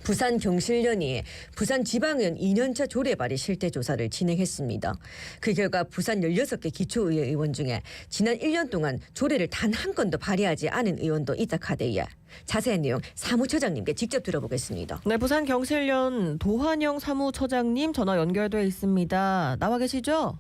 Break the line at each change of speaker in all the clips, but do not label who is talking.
부산경실련이 부산지방의원 2년차 조례 발의 실태 조사를 진행했습니다. 그 결과 부산 16개 기초의회 의원 중에 지난 1년 동안 조례를 단 한 건도 발의하지 않은 의원도 있다 카대에 자세한 내용 사무처장님께 직접 들어보겠습니다.
네, 부산경실련 도환영 사무처장님 전화 연결돼 있습니다. 나와 계시죠?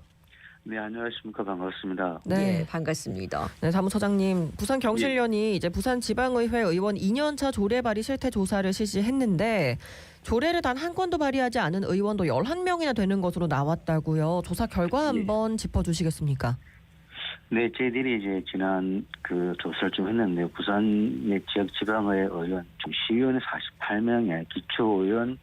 네, 안녕하십니까. 반갑습니다.
네, 반갑습니다.
네, 사무처장님, 부산경실련이 이제 부산지방의회 의원 2년차 조례 발의 실태 조사를 실시했는데 조례를 단 한 건도 발의하지 않은 의원도 11명이나 되는 것으로 나왔다고요. 조사 결과 한번 짚어주시겠습니까?
네, 저희들이 이제 지난 그 조사를 좀 했는데요. 부산의 지역 지방의회 의원, 총 시의원 48명에 기초의원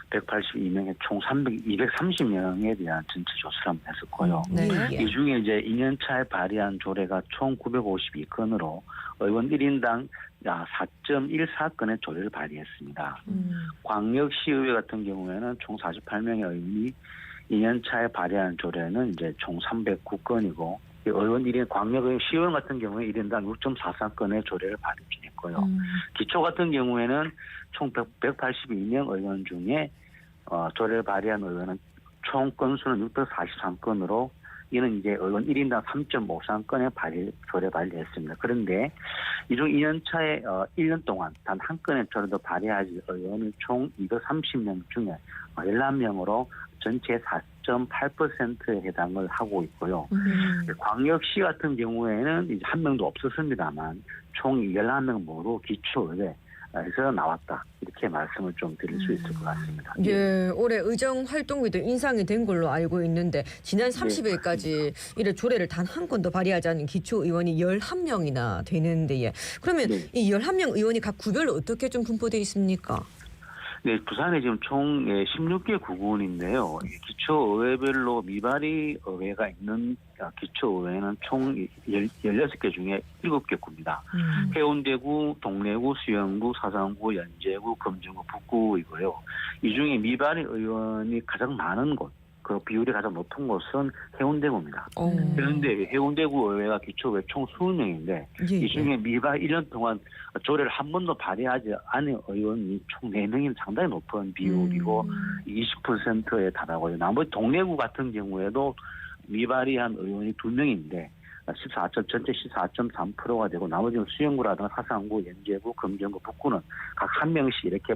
182명에 총 230명에 대한 전체 조사를 한번 했었고요.
네.
이 중에 이제 2년차에 발의한 조례가 총 952건으로 의원 1인당 4.14건의 조례를 발의했습니다. 광역시의회 같은 경우에는 총 48명의 의원이 2년차에 발의한 조례는 이제 총 309건이고 의원 1인 광역의 시의원 같은 경우에 1인당 6.43건의 조례를 발의했고요. 기초 같은 경우에는 총 182명 의원 중에 조례를 발의한 의원은 총 건수는 643건으로 이는 이제 의원 1인당 3.53건의 조례 발의했습니다. 그런데 이 중 2년차에 1년 동안 단 한 건의 조례도 발의하지 의원은 총 230명 중에 11명으로 전체 4.8%에 해당을 하고 있고요. 광역시 같은 경우에는 이제 한 명도 없었습니다만 총 11명 모두 기초의회에서 나왔다. 이렇게 말씀을 좀 드릴 수 있을 것 같습니다.
예, 올해 의정 활동비도 인상이 된 걸로 알고 있는데 지난 30일까지 이래 조례를 단 한 건도 발의하지 않은 기초의원이 11명이나 되는데 그러면 이 11명 의원이 각 구별로 어떻게 좀 분포되어 있습니까?
네, 부산에 지금 총 16개 구군인데요. 기초의회별로 미발의 의회가 있는 기초의회는 총 16개 중에 7개 구입니다. 해운대구, 동래구, 수영구, 사상구, 연제구, 금정구, 북구이고요. 이 중에 미발의 의원이 가장 많은 곳, 그 비율이 가장 높은 곳은 해운대구입니다. 그런데 해운대구 의회가 기초의회 총 20명인데 이 중에 미발 1년 동안 조례를 한 번도 발의하지 않은 의원이 총 4명이 상당히 높은 비율이고 20%에 달하고요. 나머지 동래구 같은 경우에도 미발의한 의원이 2명인데 전체 14.3%가 되고 나머지는 수영구라든가 사상구, 연제구, 금정구, 북구는 각 한 명씩 이렇게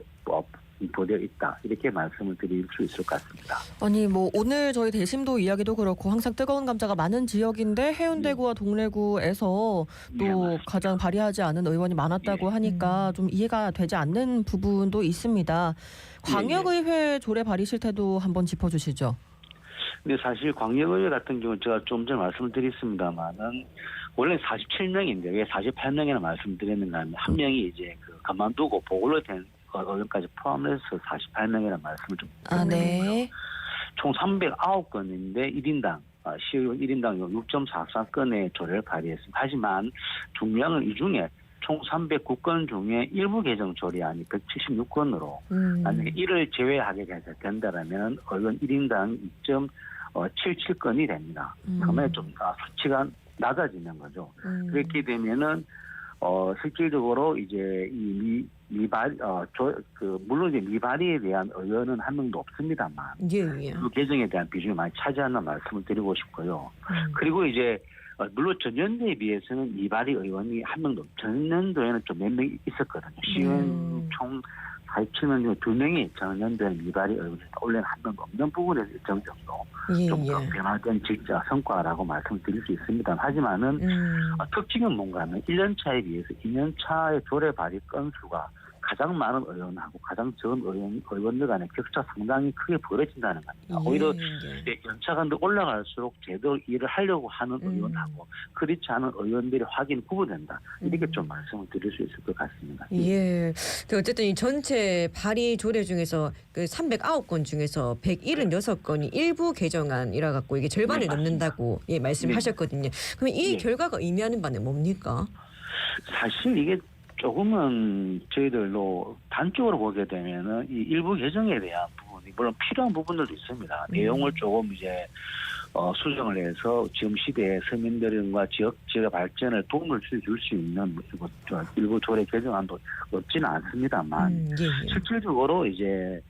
보되어 있다. 이렇게 말씀을 드릴 수 있을 것 같습니다.
아니 오늘 저희 대심도 이야기도 그렇고 항상 뜨거운 감자가 많은 지역인데 해운대구와 동래구에서 또 가장 발의하지 않은 의원이 많았다고 하니까 좀 이해가 되지 않는 부분도 있습니다. 광역의회 조례 발의 실태도 한번 짚어주시죠.
근데 사실 광역의회 같은 경우는 제가 좀 전에 말씀을 드렸습니다만은 원래 47명인데 왜 48명이나 말씀드렸는가 하면 한 명이 이제 그만두고 보궐로 된 의원까지 포함해서 48명이라는 말씀을 좀 드렸는데요. 총 309건인데 1인당 시의원 1인당 6.44건의 조례를 발의했습니다. 하지만 중요한 이 중에 총 309건 중에 일부 개정 조례안이 176건으로 만약에 이를 제외하게 된다면 의원 1인당 2.77건이 됩니다. 그러면 좀 수치가 낮아지는 거죠. 그렇게 되면은 실질적으로 이제 이 물론 이제 미발의에 대한 의원은 한 명도 없습니다만 그 개정에 대한 비중이 많이 차지한다는 말씀을 드리고 싶고요. 그리고 이제 물론 전년도에 비해서는 미발의 의원이 한 명도 전년도에는 좀 몇 명 있었거든요. 시의원 총 47명 중에 2명이 전년도에 미발의 의원이 올해는 한 명도 없는 부분에서 일정 정도 좀 변화된 직자 성과라고 말씀드릴 수 있습니다. 하지만은 특징은 뭔가 하면 1년 차에 비해서 2년 차의 조례 발의 건수가 가장 많은 의원하고 가장 적은 의원들 간의 격차 상당히 크게 벌어진다는 겁니다. 오히려 연차가 올라갈수록 제대로 일을 하려고 하는 의원하고 그렇지 않은 의원들이 확연히 구분된다. 이렇게 좀 말씀을 드릴 수 있을 것 같습니다.
예. 어쨌든 이 전체 발의 조례 중에서 그 309건 중에서 176건이 일부 개정안이라 갖고 이게 절반을 넘는다고 말씀하셨거든요. 그러면 이 결과가 의미하는 바는 뭡니까?
사실 이게 조금은 저희들도 단적으로 보게 되면은 이 일부 개정에 대한 부분이 물론 필요한 부분들도 있습니다. 내용을 조금 이제 수정을 해서 지금 시대에 서민들과 지역의 발전에 도움을 줄 수 있는 일부 조례 개정안도 없지는 않습니다만
예.
실질적으로 이제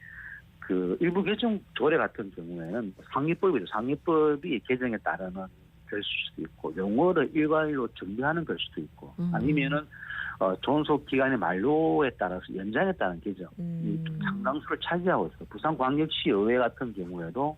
그 일부 개정 조례 같은 경우에는 상위법이 개정에 따르는 될 수도 있고 용어를 일괄로 정비하는 걸 수도 있고 아니면은 존속 기간의 만료에 따라서 연장에 따른 개정이 상당수를 차지하고 있어요. 부산광역시의회 같은 경우에도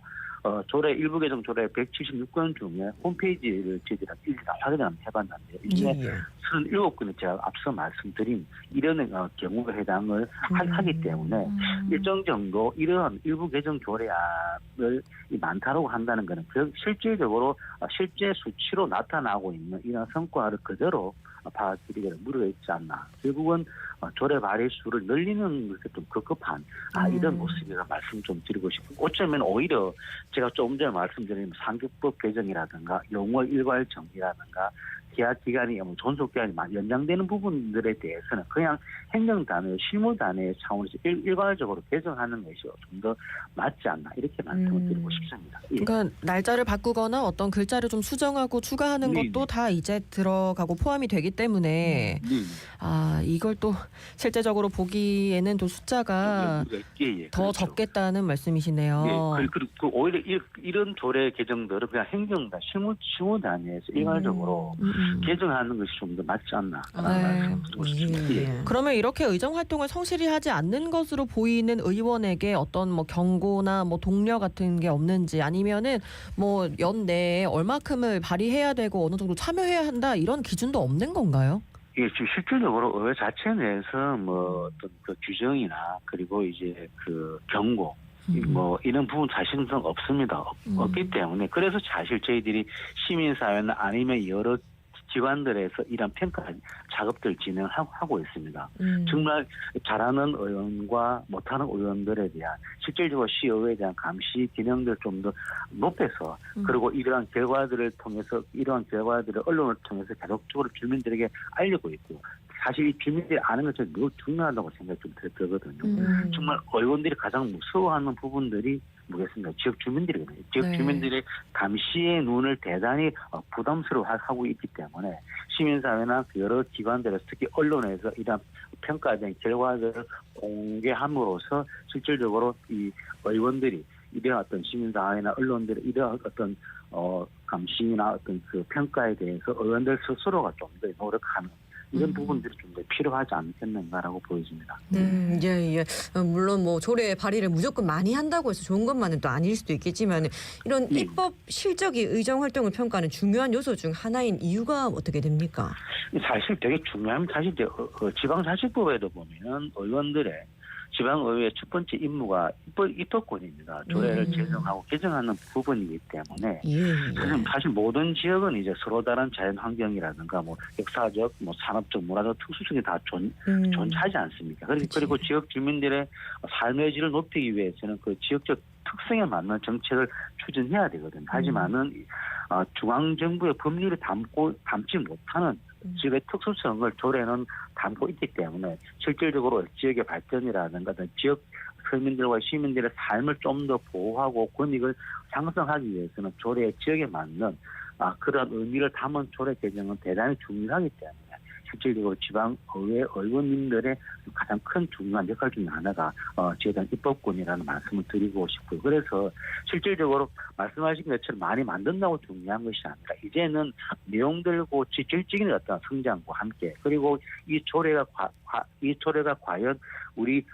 일부 개정 조례 176건 중에 홈페이지를 저희들이 일일이 다 확인을 한번 해봤는데요. 이게 37건은 제가 앞서 말씀드린 이런 경우에 해당을 하기 때문에 일정 정도 이러한 일부 개정 조례안을 많다고 한다는 것은 실질적으로 실제 수치로 나타나고 있는 이런 성과를 그대로 받아들이기를 무리가 있지 않나. 결국은 조례 발의 수를 늘리는 것에 좀 급급한 이런 모습이라 말씀 좀 드리고 싶고 어쩌면 오히려 제가 조금 전에 말씀드린 상규법 개정이라든가 용어 일괄 정비라든가 계약 기간이 존속 기간이 연장되는 부분들에 대해서는 그냥 행정단의 실무단의 차원에서 일괄적으로 개정하는 것이 좀 더 맞지 않나 이렇게 말씀을 드리고 싶습니다.
그러니까 날짜를 바꾸거나 어떤 글자를 좀 수정하고 추가하는 것도 다 이제 들어가고 포함이 되기 때문에 이걸 또 실제적으로 보기에는 또 숫자가 더
그렇죠.
적겠다는 말씀이시네요.
그리고 오히려 이런 조례 개정들은 그냥 행정단 실무단에서 일괄적으로 개정하는 것이 좀 더 맞지 않나 말씀드리고 싶습니다.
그러면 이렇게 의정 활동을 성실히 하지 않는 것으로 보이는 의원에게 어떤 뭐 경고나 뭐 독려 같은 게 없는지 아니면은 뭐 연내에 얼마큼을 발의해야 되고 어느 정도 참여해야 한다 이런 기준도 없는 건가요?
예, 지금 실질적으로 의회 자체 내에서 뭐 어떤 그 규정이나 그리고 이제 그 경고 뭐 이런 부분 사실은 없습니다. 없기 때문에 그래서 사실 저희들이 시민사회나 아니면 여러 기관들에서 이런 평가 작업들 진행하고 있습니다. 정말 잘하는 의원과 못하는 의원들에 대한 실질적으로 시의회에 대한 감시 기능들 좀 더 높여서 그리고 이러한 결과들을 언론을 통해서 계속적으로 주민들에게 알리고 있고 사실 이 주민들이 아는 것이 매우 중요하다고 생각이 좀 들거든요. 정말 의원들이 가장 무서워하는 부분들이 뭐겠습니까? 지역 주민들이거든요. 지역 주민들의 감시의 눈을 대단히 부담스러워하고 있기 때문에 시민사회나 여러 기관들에서 특히 언론에서 이런 평가된 결과들을 공개함으로써 실질적으로 이 의원들이 이러한 어떤 시민사회나 언론들의 이러한 어떤 감시나 어떤 그 평가에 대해서 의원들 스스로가 좀 더 노력하는 이런 부분들이 좀 더 필요하지 않겠는가라고 보여집니다.
예. 물론 뭐 조례 발의를 무조건 많이 한다고 해서 좋은 것만은 또 아닐 수도 있겠지만 이런 입법 실적이 의정 활동을 평가하는 중요한 요소 중 하나인 이유가 어떻게 됩니까?
사실 되게 중요한 사실 이제 지방자치법에도 보면 의원들의 지방의회의 첫 번째 임무가 입법권입니다. 조례를 제정하고 개정하는 부분이기 때문에 사실 모든 지역은 이제 서로 다른 자연 환경이라든가 뭐 역사적, 뭐 산업적, 문화적 특수성이 다 존재하지 않습니까? 그리고 지역 주민들의 삶의 질을 높이기 위해서는 그 지역적 특성에 맞는 정책을 추진해야 되거든요. 하지만은 중앙 정부의 법률을 담지 못하는 지역의 특수성을 조례는 담고 있기 때문에 실질적으로 지역의 발전이라든가 지역 서민들과 시민들의 삶을 좀 더 보호하고 권익을 향상하기 위해서는 조례 지역에 맞는 그런 의미를 담은 조례 개정은 대단히 중요하기 때문에 실질적으로 지방의회 의원님들의 가장 큰 중요한 역할 중에 하나가 지역의 입법권이라는 말씀을 드리고 싶고요. 그래서 실질적으로 말씀하신 것처럼 많이 만든다고 중요한 것이 아니라 이제는 내용들고 질적인 어떤 성장과 함께 그리고 이 조례가 과연 우리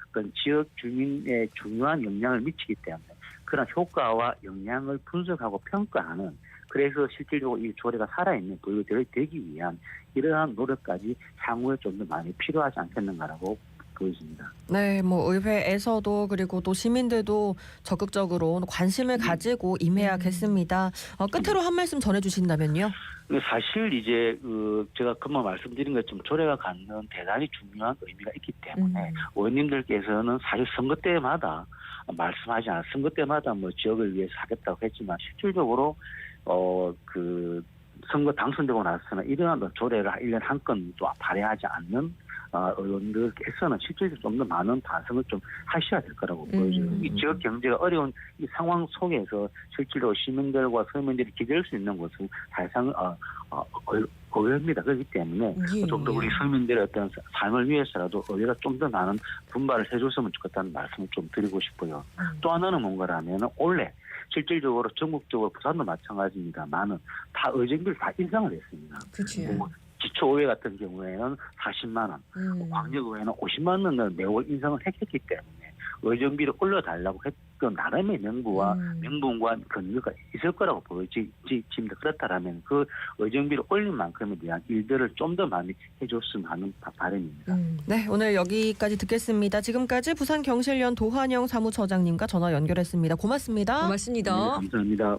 지역 주민의 중요한 영향을 미치기 때문에 그런 효과와 영향을 분석하고 평가하는 그래서 실질적으로 이 조례가 살아있는 도입이 되기 위한 이러한 노력까지 향후에 좀 더 많이 필요하지 않겠는가라고 보여집니다.
네, 뭐 의회에서도 그리고 또 시민들도 적극적으로 관심을 가지고 임해야겠습니다. 끝으로 한 말씀 전해주신다면요.
사실 이제 제가 금방 말씀드린 것처럼 조례가 갖는 대단히 중요한 의미가 있기 때문에 의원님들께서는 사실 선거 때마다 말씀하지 선거 때마다 뭐 지역을 위해서 하겠다고 했지만 실질적으로 그 선거 당선되고 나서는 이러한 조례를 1년에 한 건도 발의하지 않는 의원들께서는 실질적으로 좀 더 많은 반성을 좀 하셔야 될 거라고 보여져요. 이 지역 경제가 어려운 이 상황 속에서 실제로 시민들과 서민들이 기댈 수 있는 것은 사실상 의회입니다. 그렇기 때문에
예,
좀 더 우리 서민들의 어떤 삶을 위해서라도 의회가 좀 더 많은 분발을 해줬으면 좋겠다는 말씀을 좀 드리고 싶고요. 또 하나는 뭔가라면 원래 실질적으로 전국적으로 부산도 마찬가지입니다만은 다 의정비를 다 인상을 했습니다.
그렇죠.
기초의회 같은 경우에는 40만 원, 광역의회는 50만 원을 매월 인상을 했기 때문에 의정비를 올려달라고 했던 나름의 명분과 근거가 있을 거라고 보여집니다. 그렇다면 그 의정비를 올린 만큼에 대한 일들을 좀 더 많이 해줬으면 하는 바람입니다.
네, 오늘 여기까지 듣겠습니다. 지금까지 부산경실련 도한영 사무처장님과 전화 연결했습니다. 고맙습니다.
고맙습니다.
네, 감사합니다.